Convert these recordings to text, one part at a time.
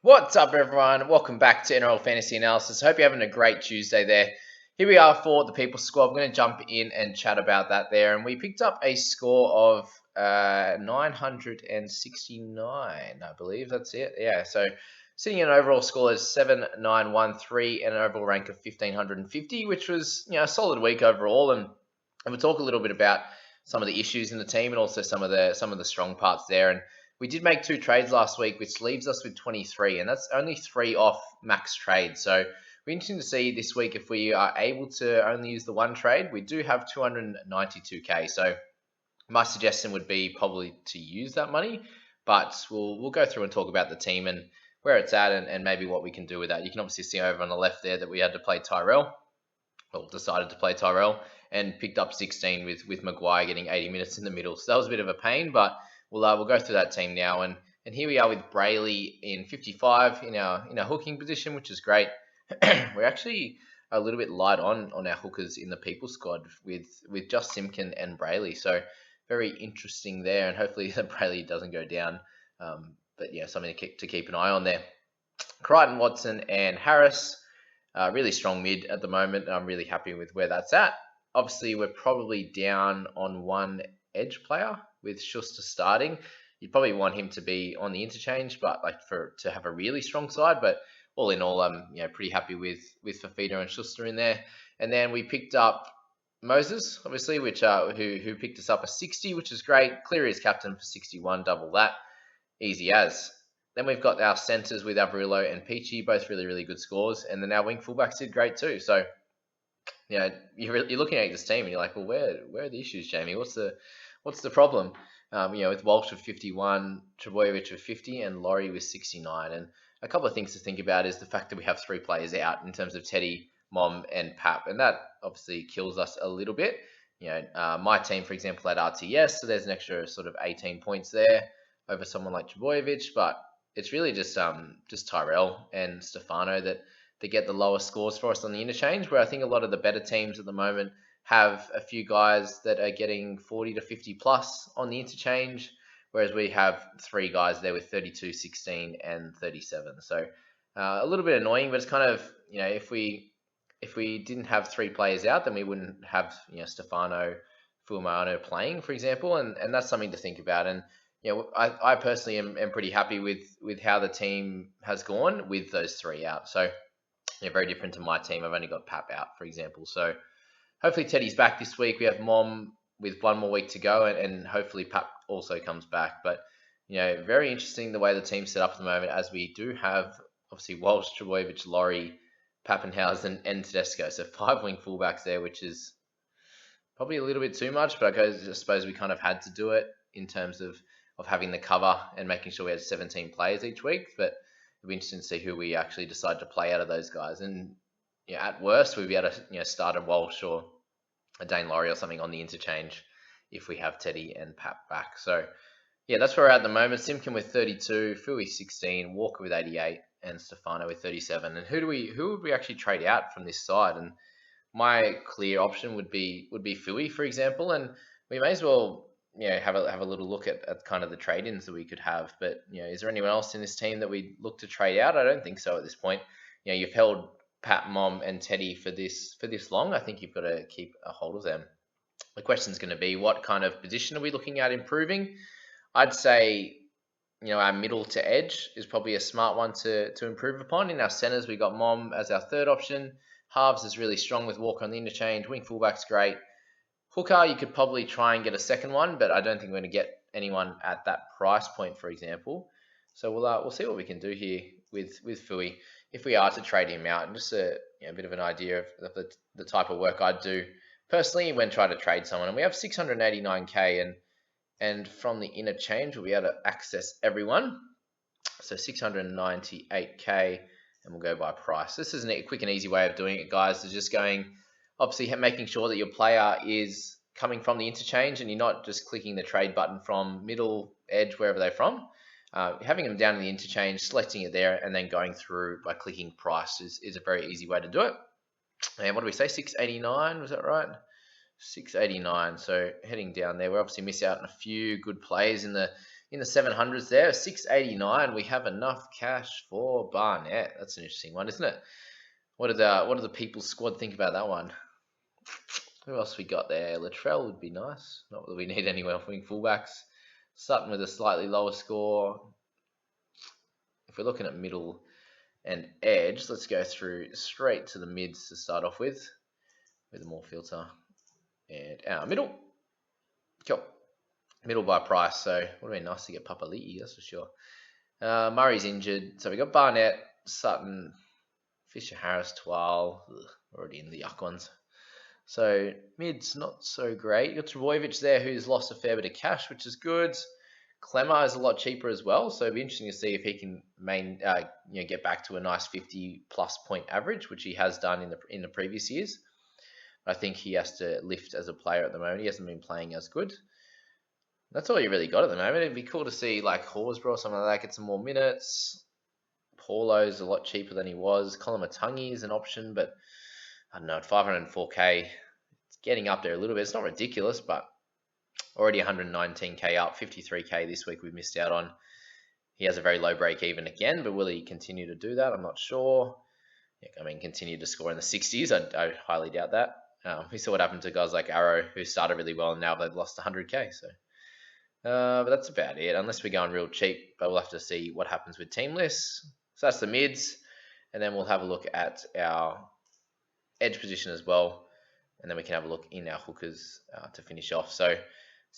What's up, everyone? Welcome back to NRL Fantasy Analysis. Hope you're having a great Tuesday there. Here we are for the People Squad. We're going to jump in and chat about that there. And we picked up a score of 969, I believe. That's it. Yeah, so sitting in an overall score is 7913 and an overall rank of 1550, which was a solid week overall. And we'll talk a little bit about some of the issues in the team and also some of the strong parts there. And we did make 2 trades last week, which leaves us with 23, and that's only 3 off max trade. So we're interesting to see this week if we are able to only use the 1 trade. We do have 292k, so my suggestion would be probably to use that money, but we'll go through and talk about the team and where it's at and maybe what we can do with that. You can obviously see over on the left there that we had to play Tyrell, well, decided to play Tyrell, and picked up 16 with Maguire getting 80 minutes in the middle. So that was a bit of a pain, but we'll go through that team now. And here we are with Brayley in 55 in our hooking position, which is great. We're actually a little bit light on our hookers in the People Squad with just Simpkin and Brayley. So very interesting there, and hopefully Brayley doesn't go down. But yeah, something to keep an eye on there. Crichton, Watson, and Harris. Really strong mid at the moment, and I'm really happy with where that's at. Obviously, we're probably down on one edge player with Schuster starting. You'd probably want him to be on the interchange, but to have a really strong side. But all in all, I'm pretty happy with Fafita and Schuster in there. And then we picked up Moses, obviously, which who picked us up a 60, which is great. Cleary is captain for 61, double that, easy as. Then we've got our centres with Averillo and Peachy, both really, really good scores. And then our wing fullbacks did great too. So, you're looking at this team and you're like, well, where are the issues, Jamie? What's the problem? With Walsh with 51, Trebojevic with 50, and Laurie with 69. And a couple of things to think about is the fact that we have 3 players out in terms of Teddy, Mom, and Pap. And that obviously kills us a little bit. My team, for example, had RTS, so there's an extra sort of 18 points there over someone like Trebojevic, but it's really just Tyrell and Stefano that get the lowest scores for us on the interchange, where I think a lot of the better teams at the moment have a few guys that are getting 40 to 50 plus on the interchange, whereas we have 3 guys there with 32, 16, and 37. So a little bit annoying, but it's kind of, if we didn't have 3 players out, then we wouldn't have Stefano, Fuamano playing, for example, and that's something to think about. And I personally am pretty happy with how the team has gone with those 3 out. So very different to my team. I've only got Pap out, for example. So hopefully Teddy's back this week. We have Mom with 1 more week to go, and hopefully Pap also comes back. But very interesting the way the team's set up at the moment, as we do have obviously Walsh, Trebojevic, Laurie, Pappenhausen, and Tedesco. So 5 wing fullbacks there, which is probably a little bit too much, but I suppose we kind of had to do it in terms of having the cover and making sure we had 17 players each week. But it'll be interesting to see who we actually decide to play out of those guys. And at worst, we'd be able to start a Walsh or a Dane Laurie or something on the interchange if we have Teddy and Pap back. So that's where we're at the moment. Simpkin with 32, Fui 16, Walker with 88, and Stefano with 37. And who would we actually trade out from this side? And my clear option would be Fui, for example, and we may as well have a little look at kind of the trade-ins that we could have. But is there anyone else in this team that we look to trade out? I don't think so at this point. You've held Pat, Mom, and Teddy for this long. I think you've got to keep a hold of them. The question is going to be, what kind of position are we looking at improving? I'd say our middle to edge is probably a smart one to improve upon. In our centers, we got Mom as our 3rd option. Halves is really strong with Walker on the interchange. Wing fullback's great. Hooker, you could probably try and get a 2nd one, but I don't think we're going to get anyone at that price point, for example. So we'll see what we can do here with Fui if we are to trade him out. And just a bit of an idea of the type of work I'd do personally when trying to trade someone. And we have 689k, and from the interchange we'll be able to access everyone. So 698k, and we'll go by price. This is a quick and easy way of doing it, guys. Is just going, obviously making sure that your player is coming from the interchange and you're not just clicking the trade button from middle, edge, wherever they're from. Having them down in the interchange, selecting it there, and then going through by clicking price is a very easy way to do it. And what do we say? 689, was that right? 689. So heading down there, we obviously miss out on a few good plays in the in the 700s there. 689. We have enough cash for Barnett. That's an interesting one, isn't it? What did the people's squad think about that one? Who else we got there? Latrell would be nice. Not that we need any wing fullbacks. Sutton with a slightly lower score. If we're looking at middle and edge, let's go through straight to the mids to start off with a more filter. And our middle. Cool. Middle by price, so it would have been nice to get Papali'i, that's for sure. Murray's injured, so we got Barnett, Sutton, Fisher Harris, Twal, already in the yuck ones. So mid's not so great. You got Trbojevic there, who's lost a fair bit of cash, which is good. Clemmer is a lot cheaper as well, so it'll be interesting to see if he can get back to a nice 50-plus point average, which he has done in the previous years. I think he has to lift as a player at the moment. He hasn't been playing as good. That's all you really got at the moment. It'd be cool to see like Horsburgh or something like that get some more minutes. Paulo's a lot cheaper than he was. Colin Matangi is an option, but I don't know, at 504k, it's getting up there a little bit. It's not ridiculous, but already 119k up, 53k this week we missed out on. He has a very low break even again, but will he continue to do that? I'm not sure. Continue to score in the 60s. I highly doubt that. We saw what happened to guys like Arrow, who started really well, and now they've lost 100k, so... but that's about it, unless we're going real cheap. But we'll have to see what happens with team lists. So that's the mids, and then we'll have a look at our edge position as well, and then we can have a look in our hookers to finish off. So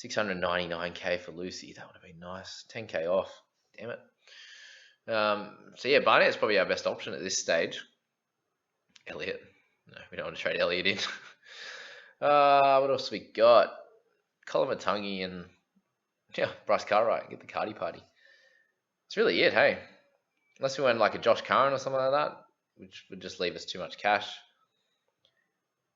699k for Lucy, that would have been nice. 10k off, damn it. So yeah, Barnett is probably our best option at this stage. Elliot, no, we don't want to trade Elliot in. What else we got? Colin Matangi and Bryce Cartwright, get the Cardi party. That's really it, hey. Unless we went like a Josh Curran or something like that, which would just leave us too much cash.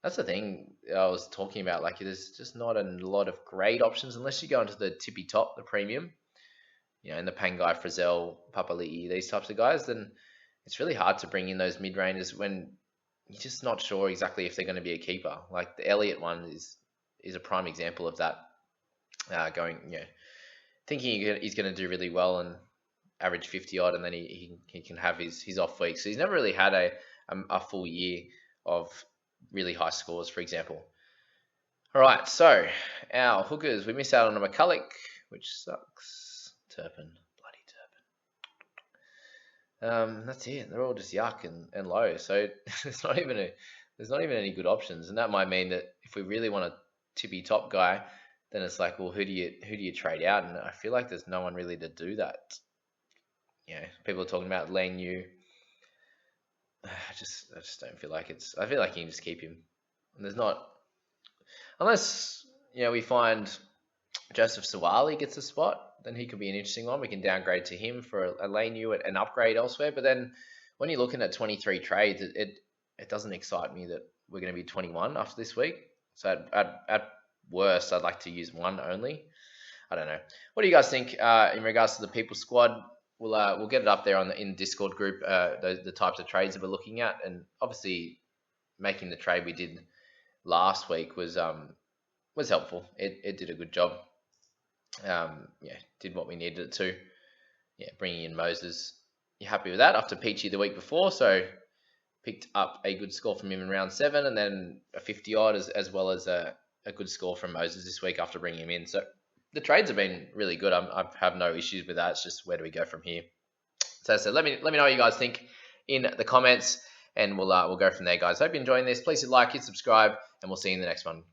That's the thing I was talking about. Like, there's just not a lot of great options unless you go into the tippy top, the premium. In the Pangai, Frizzell, Papali'i, these types of guys, then it's really hard to bring in those mid-rangers when you're just not sure exactly if they're going to be a keeper. Like the Elliott one is a prime example of that. Thinking he's going to do really well and average 50 odd, and then he can have his off week. So he's never really had a full year of really high scores, for example. All right, so our hookers, we missed out on a McCulloch, which sucks. Turpin, bloody Turpin. That's it. They're all just yuck and low. So there's not even any good options, and that might mean that if we really want a tippy top guy, then it's like, well, who do you trade out? And I feel like there's no one really to do that. People are talking about Lang Yu. I just don't feel like it's. I feel like you can just keep him. And there's not, unless we find Joseph Sawali gets a spot, then he could be an interesting one. We can downgrade to him for a Lang Yu and upgrade elsewhere. But then when you're looking at 23 trades, it doesn't excite me that we're going to be 21 after this week. So at worst, I'd like to use one only. I don't know. What do you guys think in regards to the people squad? We'll get it up there in the Discord group, the types of trades that we're looking at, and obviously making the trade we did last week was helpful. It did a good job. Did what we needed it to. Bringing in Moses, you're happy with that after Peachy the week before, so picked up a good score from him in round 7, and then a 50 odd as well as a good score from Moses this week after bringing him in. So the trades have been really good. I have no issues with that. It's just where do we go from here? So let me know what you guys think in the comments, and we'll go from there, guys. Hope you're enjoying this. Please hit like, hit subscribe, and we'll see you in the next one.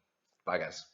Bye, guys.